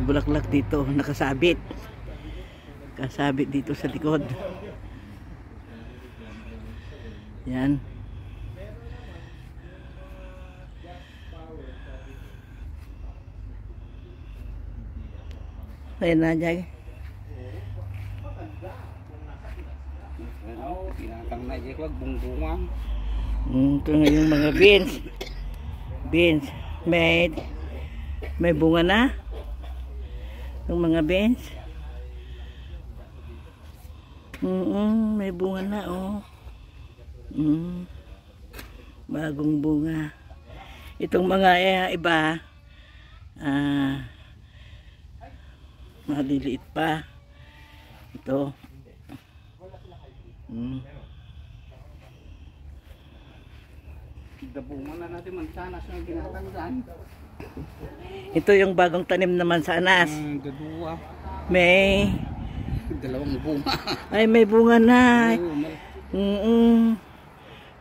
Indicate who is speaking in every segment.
Speaker 1: bulaklak dito, nakasabit. Kasabit dito sa likod. Yan. Ayan na, Jay.
Speaker 2: Pinatang na dyan, wag bungbungan.
Speaker 1: Ito nga yung mga beans. Beans. May bunga na. Yung mga beans. May bunga na, oh. Bagong bunga. Itong mga iba, maliliit pa. Ito.
Speaker 2: Dabungan na natin mansanas na ginatanggaan.
Speaker 1: Ito yung bagong tanim na mansanas.
Speaker 2: Dalawa.
Speaker 1: May
Speaker 2: Dalawang bunga.
Speaker 1: ay may bunga na.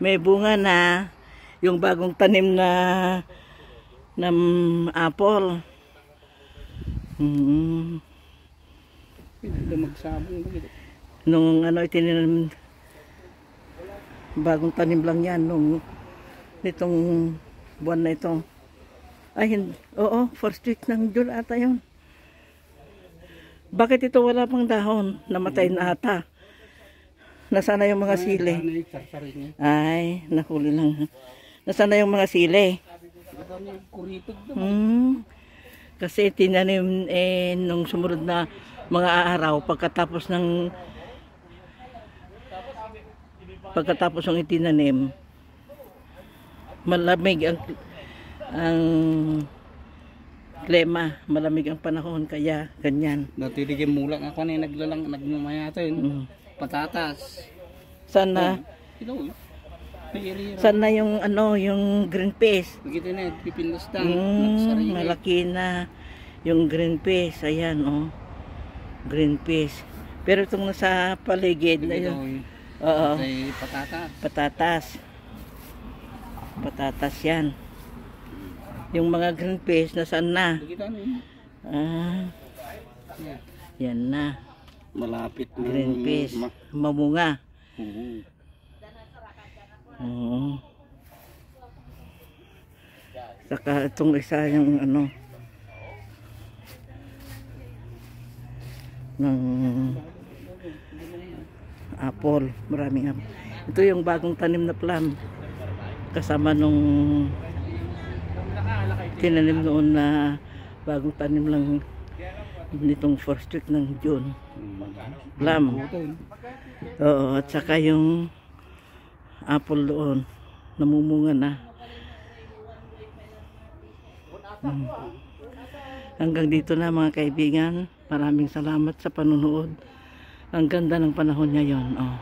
Speaker 1: May bunga na. Yung bagong tanim na ng apple.
Speaker 2: Magsabong ba ito?
Speaker 1: Nung itinanim, bagong tanim lang yan nung nitong buwan na ito. Ay, oo, first week ng June ata yun. Bakit ito wala pang dahon? Namatay na ata. Nasana yung mga sili? Ay, nahuli lang. Nasana yung mga sili? Kasi tinanim nung sumunod na mga araw pagkatapos ng itinanim, malamig ang klima, malamig ang panahon, kaya ganyan.
Speaker 2: Natiligim mula nga kanina nagmamayata yun. Patatas.
Speaker 1: Sana sana yung yung green peas.
Speaker 2: Begitu na pipindos na.
Speaker 1: Malaki na yung green peas, ayan oh. Green peas. Pero itong nasa paligid na yun. Oo. Patatas. Patatas yan. Yung mga green peas, nasaan na? Yan na.
Speaker 2: Malapit na.
Speaker 1: Green peas. Mamunga. Saka itong isa yung ng apple. Maraming apple. Ito yung bagong tanim na plum. Kasama nung tinanim noon na bagong tanim lang nitong first week ng June. Plum. Oo, at saka yung apple doon. Namumunga na. Hanggang dito na mga kaibigan. Maraming salamat sa panunood. Ang ganda ng panahon ngayon. Oh.